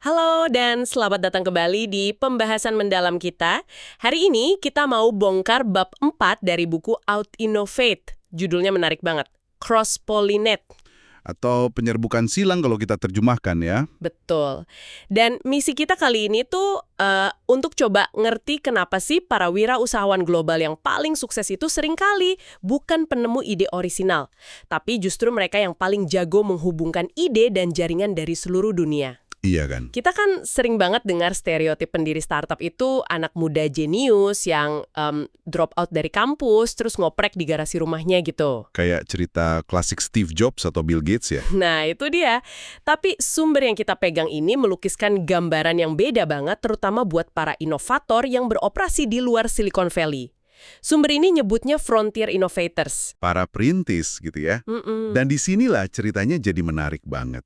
Halo dan selamat datang kembali di pembahasan mendalam kita. Hari ini kita mau bongkar bab 4 dari buku Out-Innovate. Judulnya menarik banget, Cross-Pollinate. Atau penyerbukan silang kalau kita terjemahkan ya. Betul. Dan misi kita kali ini tuh untuk coba ngerti kenapa sih para wirausahawan global yang paling sukses itu seringkali bukan penemu ide orisinal, tapi justru mereka yang paling jago menghubungkan ide dan jaringan dari seluruh dunia. Iya kan? Kita kan sering banget dengar stereotip pendiri startup itu anak muda jenius yang drop out dari kampus terus ngoprek di garasi rumahnya gitu. Kayak cerita klasik Steve Jobs atau Bill Gates ya. Nah, itu dia. Tapi sumber yang kita pegang ini melukiskan gambaran yang beda banget, terutama buat para inovator yang beroperasi di luar Silicon Valley. Sumber ini nyebutnya frontier innovators. Para perintis gitu ya. Dan disinilah ceritanya jadi menarik banget.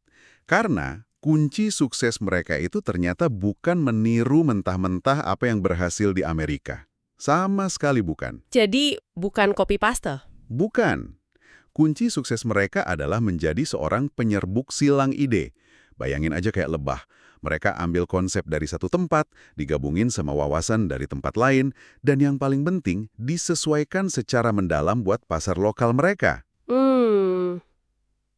Karena kunci sukses mereka itu ternyata bukan meniru mentah-mentah apa yang berhasil di Amerika. Sama sekali bukan. Jadi bukan copy paste. Bukan. Kunci sukses mereka adalah menjadi seorang penyerbuk silang ide. Bayangin aja kayak lebah. Mereka ambil konsep dari satu tempat, digabungin sama wawasan dari tempat lain, dan yang paling penting, disesuaikan secara mendalam buat pasar lokal mereka.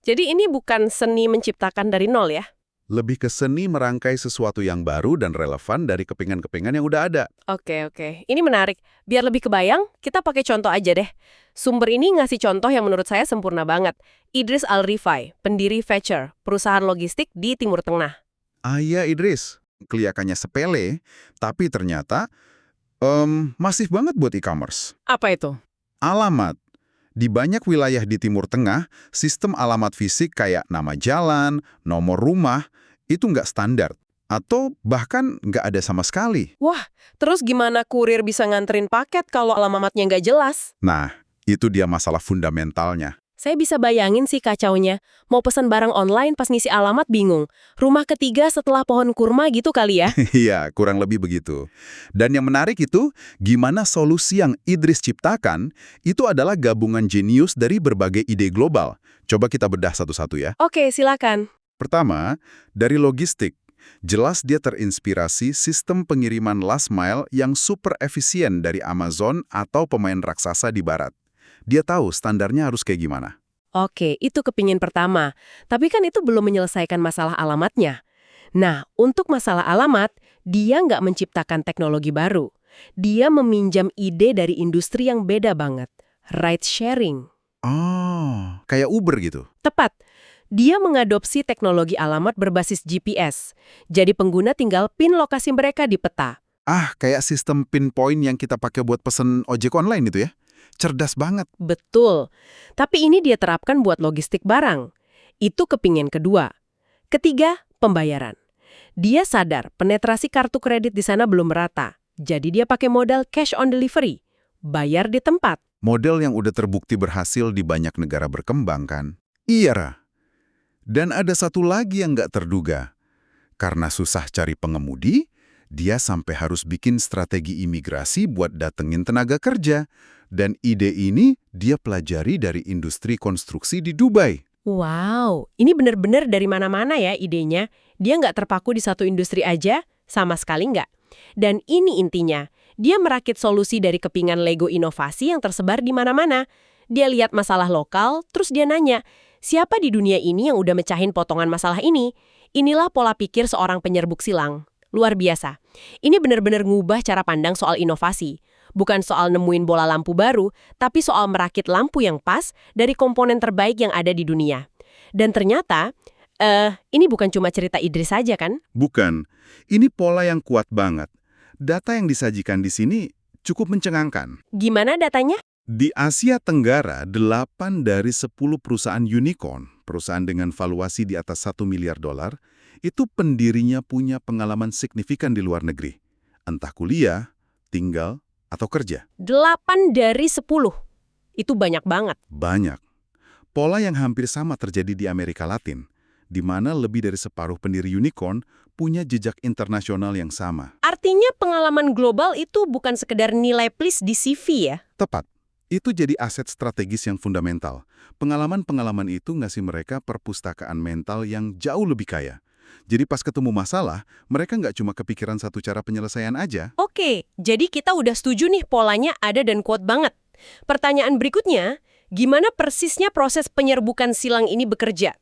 Jadi ini bukan seni menciptakan dari nol ya? Lebih ke seni merangkai sesuatu yang baru dan relevan dari kepingan-kepingan yang udah ada. Oke. Ini menarik. Biar lebih kebayang, kita pakai contoh aja deh. Sumber ini ngasih contoh yang menurut saya sempurna banget. Idris Al-Rifai, pendiri Fetcher, perusahaan logistik di Timur Tengah. Iya Idris, kelihatannya sepele, tapi ternyata masif banget buat e-commerce. Apa itu? Alamat. Di banyak wilayah di Timur Tengah, sistem alamat fisik kayak nama jalan, nomor rumah, itu nggak standar. Atau bahkan nggak ada sama sekali. Wah, terus gimana kurir bisa nganterin paket kalau alamatnya nggak jelas? Nah, itu dia masalah fundamentalnya. Saya bisa bayangin sih kacaunya. Mau pesan barang online pas ngisi alamat bingung. Rumah ketiga setelah pohon kurma gitu kali ya? Iya, kurang lebih begitu. Dan yang menarik itu, gimana solusi yang Idris ciptakan, itu adalah gabungan jenius dari berbagai ide global. Coba kita bedah satu-satu ya. Oke, silakan. Pertama, dari logistik. Jelas dia terinspirasi sistem pengiriman last mile yang super efisien dari Amazon atau pemain raksasa di barat. Dia tahu standarnya harus kayak gimana. Oke, itu kepingin pertama. Tapi kan itu belum menyelesaikan masalah alamatnya. Nah, untuk masalah alamat, dia nggak menciptakan teknologi baru. Dia meminjam ide dari industri yang beda banget. Ride sharing. Oh, kayak Uber gitu. Tepat. Dia mengadopsi teknologi alamat berbasis GPS. Jadi pengguna tinggal pin lokasi mereka di peta. Ah, kayak sistem pinpoint yang kita pakai buat pesen ojek online itu ya. Cerdas banget. Betul. Tapi ini dia terapkan buat logistik barang. Itu kepingin kedua. Ketiga, pembayaran. Dia sadar penetrasi kartu kredit di sana belum merata. Jadi dia pakai modal cash on delivery. Bayar di tempat. Model yang udah terbukti berhasil di banyak negara berkembang kan? Iya, Ra. Dan ada satu lagi yang nggak terduga. Karena susah cari pengemudi, dia sampai harus bikin strategi imigrasi buat datengin tenaga kerja. Dan ide ini dia pelajari dari industri konstruksi di Dubai. Wow, ini benar-benar dari mana-mana ya idenya. Dia nggak terpaku di satu industri aja, sama sekali nggak. Dan ini intinya, dia merakit solusi dari kepingan Lego inovasi yang tersebar di mana-mana. Dia lihat masalah lokal, terus dia nanya, siapa di dunia ini yang udah mecahin potongan masalah ini? Inilah pola pikir seorang penyerbuk silang. Luar biasa. Ini benar-benar ngubah cara pandang soal inovasi. Bukan soal nemuin bola lampu baru, tapi soal merakit lampu yang pas dari komponen terbaik yang ada di dunia. Dan ternyata, ini bukan cuma cerita Idris saja kan? Bukan. Ini pola yang kuat banget. Data yang disajikan di sini cukup mencengangkan. Gimana datanya? Di Asia Tenggara, 8 dari 10 perusahaan unicorn, perusahaan dengan valuasi di atas $1 miliar, itu pendirinya punya pengalaman signifikan di luar negeri. Entah kuliah, tinggal, atau kerja. 8 dari 10. Itu banyak banget. Banyak. Pola yang hampir sama terjadi di Amerika Latin, di mana lebih dari separuh pendiri unicorn punya jejak internasional yang sama. Artinya pengalaman global itu bukan sekedar nilai plus di CV ya? Tepat. Itu jadi aset strategis yang fundamental. Pengalaman-pengalaman itu ngasih mereka perpustakaan mental yang jauh lebih kaya. Jadi pas ketemu masalah, mereka nggak cuma kepikiran satu cara penyelesaian aja. Oke, jadi kita udah setuju nih polanya ada dan kuat banget. Pertanyaan berikutnya, gimana persisnya proses penyerbukan silang ini bekerja?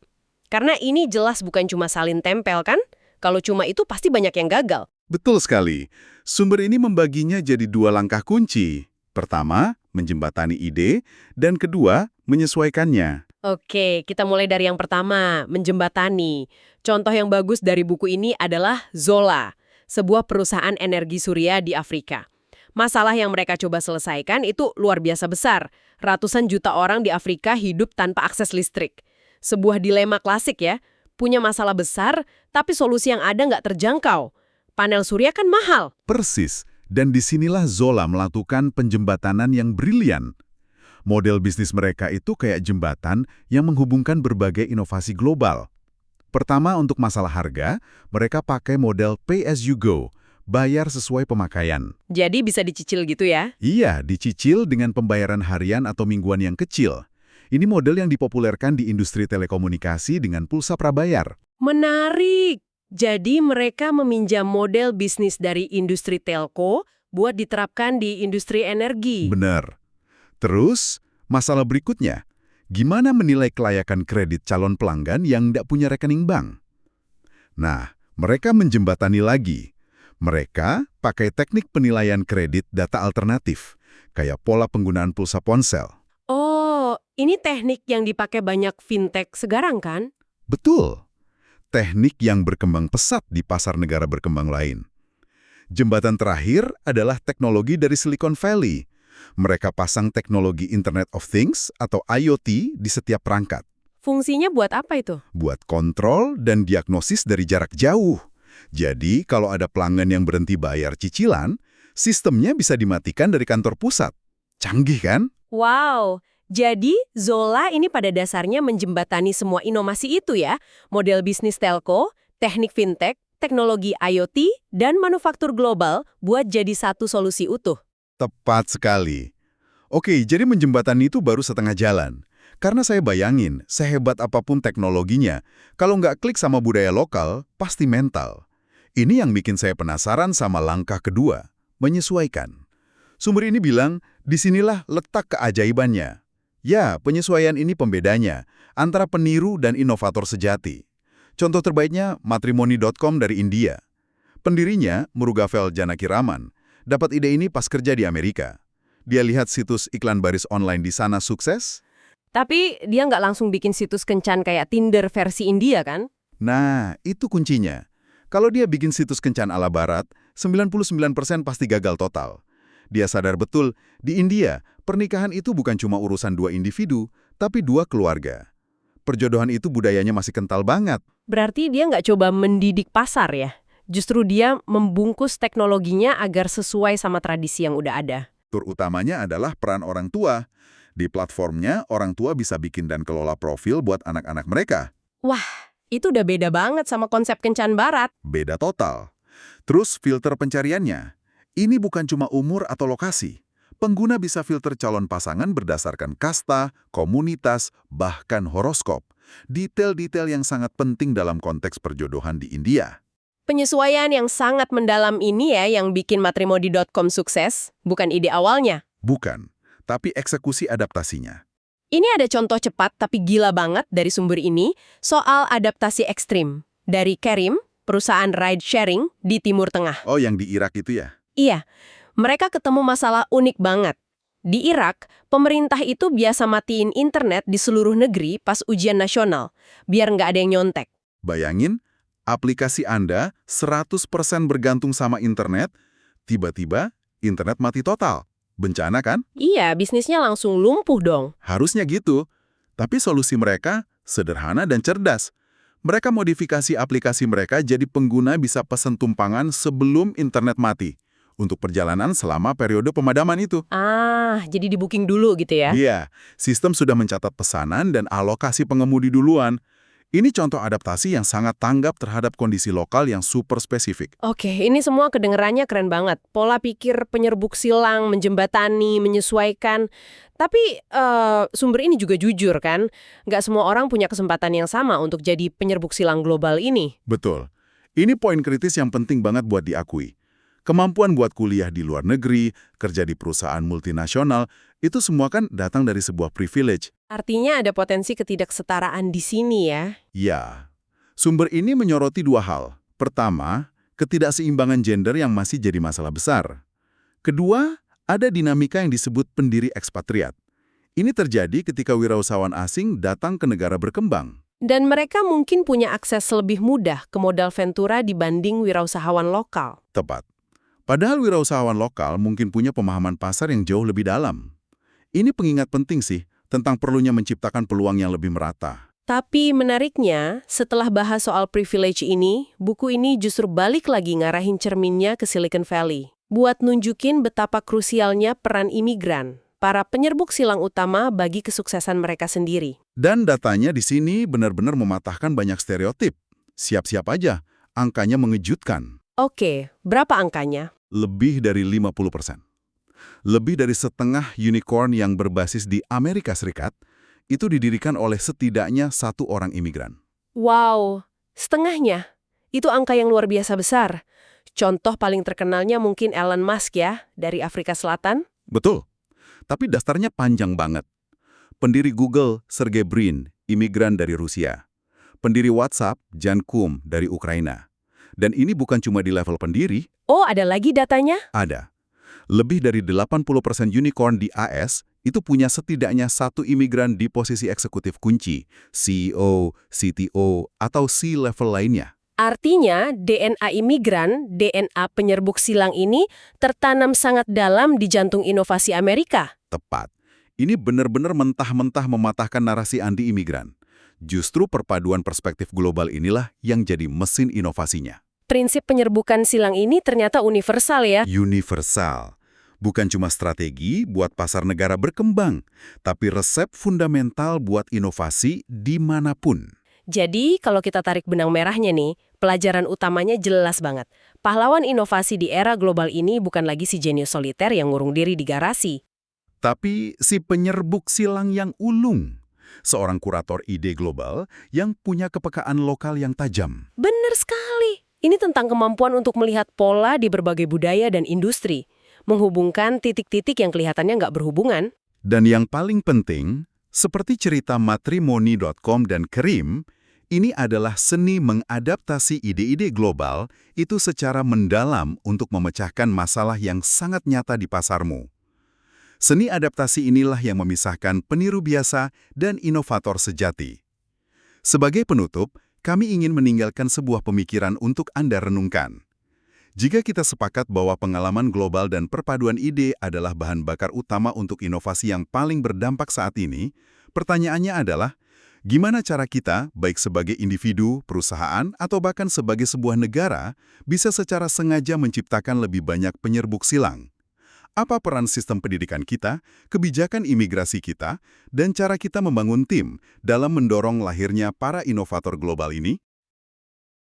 Karena ini jelas bukan cuma salin tempel kan? Kalau cuma itu pasti banyak yang gagal. Betul sekali. Sumber ini membaginya jadi 2 langkah kunci. Pertama, menjembatani ide, dan kedua, menyesuaikannya. Oke, kita mulai dari yang pertama, menjembatani. Contoh yang bagus dari buku ini adalah Zola, sebuah perusahaan energi surya di Afrika. Masalah yang mereka coba selesaikan itu luar biasa besar. Ratusan juta orang di Afrika hidup tanpa akses listrik. Sebuah dilema klasik ya, punya masalah besar, tapi solusi yang ada nggak terjangkau. Panel surya kan mahal. Persis. Dan disinilah Zola melakukan penjembatanan yang brilian. Model bisnis mereka itu kayak jembatan yang menghubungkan berbagai inovasi global. Pertama, untuk masalah harga, mereka pakai model pay as you go, bayar sesuai pemakaian. Jadi bisa dicicil gitu ya? Iya, dicicil dengan pembayaran harian atau mingguan yang kecil. Ini model yang dipopulerkan di industri telekomunikasi dengan pulsa prabayar. Menarik. Jadi mereka meminjam model bisnis dari industri telco buat diterapkan di industri energi. Benar. Terus, masalah berikutnya, gimana menilai kelayakan kredit calon pelanggan yang tidak punya rekening bank? Nah, mereka menjembatani lagi. Mereka pakai teknik penilaian kredit data alternatif, kayak pola penggunaan pulsa ponsel. Oh, ini teknik yang dipakai banyak fintech sekarang kan? Betul. Teknik yang berkembang pesat di pasar negara berkembang lain. Jembatan terakhir adalah teknologi dari Silicon Valley. Mereka pasang teknologi Internet of Things atau IoT di setiap perangkat. Fungsinya buat apa itu? Buat kontrol dan diagnosis dari jarak jauh. Jadi, kalau ada pelanggan yang berhenti bayar cicilan, sistemnya bisa dimatikan dari kantor pusat. Canggih kan? Wow, jadi Zola ini pada dasarnya menjembatani semua inovasi itu ya, model bisnis telco, teknik fintech, teknologi IoT, dan manufaktur global buat jadi satu solusi utuh. Tepat sekali. Oke, jadi menjembatani itu baru setengah jalan. Karena saya bayangin, sehebat apapun teknologinya, kalau nggak klik sama budaya lokal, pasti mental. Ini yang bikin saya penasaran sama langkah kedua, menyesuaikan. Sumber ini bilang, disinilah letak keajaibannya. Ya, penyesuaian ini pembedanya antara peniru dan inovator sejati. Contoh terbaiknya Matrimony.com dari India. Pendirinya, Murugavel Janakiraman, dapat ide ini pas kerja di Amerika. Dia lihat situs iklan baris online di sana sukses. Tapi dia nggak langsung bikin situs kencan kayak Tinder versi India kan? Nah, itu kuncinya. Kalau dia bikin situs kencan ala barat, 99% pasti gagal total. Dia sadar betul, di India, pernikahan itu bukan cuma urusan 2 individu, tapi 2 keluarga. Perjodohan itu budayanya masih kental banget. Berarti dia nggak coba mendidik pasar ya? Justru dia membungkus teknologinya agar sesuai sama tradisi yang udah ada. Tur utamanya adalah peran orang tua. Di platformnya, orang tua bisa bikin dan kelola profil buat anak-anak mereka. Wah, itu udah beda banget sama konsep kencan barat. Beda total. Terus filter pencariannya. Ini bukan cuma umur atau lokasi. Pengguna bisa filter calon pasangan berdasarkan kasta, komunitas, bahkan horoskop. Detail-detail yang sangat penting dalam konteks perjodohan di India. Penyesuaian yang sangat mendalam ini ya yang bikin Matrimony.com sukses, bukan ide awalnya. Bukan, tapi eksekusi adaptasinya. Ini ada contoh cepat tapi gila banget dari sumber ini soal adaptasi ekstrim. Dari Kerim, perusahaan ride sharing di Timur Tengah. Oh, yang di Irak itu ya? Iya, mereka ketemu masalah unik banget. Di Irak, pemerintah itu biasa matiin internet di seluruh negeri pas ujian nasional, biar nggak ada yang nyontek. Bayangin, aplikasi Anda 100% bergantung sama internet, tiba-tiba internet mati total. Bencana kan? Iya, bisnisnya langsung lumpuh dong. Harusnya gitu. Tapi solusi mereka sederhana dan cerdas. Mereka modifikasi aplikasi mereka jadi pengguna bisa pesan tumpangan sebelum internet mati. Untuk perjalanan selama periode pemadaman itu. Ah, jadi di-booking dulu gitu ya? Iya, sistem sudah mencatat pesanan dan alokasi pengemudi duluan. Ini contoh adaptasi yang sangat tanggap terhadap kondisi lokal yang super spesifik. Oke, ini semua kedengerannya keren banget. Pola pikir penyerbuk silang, menjembatani, menyesuaikan. Tapi sumber ini juga jujur kan? Nggak semua orang punya kesempatan yang sama untuk jadi penyerbuk silang global ini. Betul. Ini poin kritis yang penting banget buat diakui. Kemampuan buat kuliah di luar negeri, kerja di perusahaan multinasional, itu semua kan datang dari sebuah privilege. Artinya ada potensi ketidaksetaraan di sini ya. Ya, sumber ini menyoroti dua hal. Pertama, ketidakseimbangan gender yang masih jadi masalah besar. Kedua, ada dinamika yang disebut pendiri ekspatriat. Ini terjadi ketika wirausahawan asing datang ke negara berkembang. Dan mereka mungkin punya akses lebih mudah ke modal ventura dibanding wirausahawan lokal. Tepat. Padahal wirausahawan lokal mungkin punya pemahaman pasar yang jauh lebih dalam. Ini pengingat penting sih tentang perlunya menciptakan peluang yang lebih merata. Tapi menariknya, setelah bahas soal privilege ini, buku ini justru balik lagi ngarahin cerminnya ke Silicon Valley. Buat nunjukin betapa krusialnya peran imigran, para penyerbuk silang utama bagi kesuksesan mereka sendiri. Dan datanya di sini benar-benar mematahkan banyak stereotip. Siap-siap aja, angkanya mengejutkan. Oke, berapa angkanya? Lebih dari 50%. Lebih dari setengah unicorn yang berbasis di Amerika Serikat itu didirikan oleh setidaknya satu orang imigran. Wow, setengahnya. Itu angka yang luar biasa besar. Contoh paling terkenalnya mungkin Elon Musk ya, dari Afrika Selatan. Betul, tapi dasarnya panjang banget. Pendiri Google, Sergey Brin, imigran dari Rusia. Pendiri WhatsApp, Jan Koum, dari Ukraina. Dan ini bukan cuma di level pendiri, Oh, ada lagi datanya? ada. Lebih dari 80% unicorn di AS itu punya setidaknya satu imigran di posisi eksekutif kunci, CEO, CTO, atau C-level lainnya. Artinya, DNA imigran, DNA penyerbuk silang ini tertanam sangat dalam di jantung inovasi Amerika. Tepat. Ini benar-benar mentah-mentah mematahkan narasi anti-imigran. Justru perpaduan perspektif global inilah yang jadi mesin inovasinya. Prinsip penyerbukan silang ini ternyata universal ya. Universal. Bukan cuma strategi buat pasar negara berkembang, tapi resep fundamental buat inovasi dimanapun. Jadi, kalau kita tarik benang merahnya nih, pelajaran utamanya jelas banget. Pahlawan inovasi di era global ini bukan lagi si jenius soliter yang ngurung diri di garasi. Tapi si penyerbuk silang yang ulung. Seorang kurator ide global yang punya kepekaan lokal yang tajam. Bener sekali. Ini tentang kemampuan untuk melihat pola di berbagai budaya dan industri. Menghubungkan titik-titik yang kelihatannya nggak berhubungan. Dan yang paling penting, seperti cerita matrimony.com dan Kerim, ini adalah seni mengadaptasi ide-ide global itu secara mendalam untuk memecahkan masalah yang sangat nyata di pasarmu. Seni adaptasi inilah yang memisahkan peniru biasa dan inovator sejati. Sebagai penutup, kami ingin meninggalkan sebuah pemikiran untuk Anda renungkan. Jika kita sepakat bahwa pengalaman global dan perpaduan ide adalah bahan bakar utama untuk inovasi yang paling berdampak saat ini, pertanyaannya adalah, gimana cara kita, baik sebagai individu, perusahaan, atau bahkan sebagai sebuah negara, bisa secara sengaja menciptakan lebih banyak penyerbuk silang? Apa peran sistem pendidikan kita, kebijakan imigrasi kita, dan cara kita membangun tim dalam mendorong lahirnya para inovator global ini?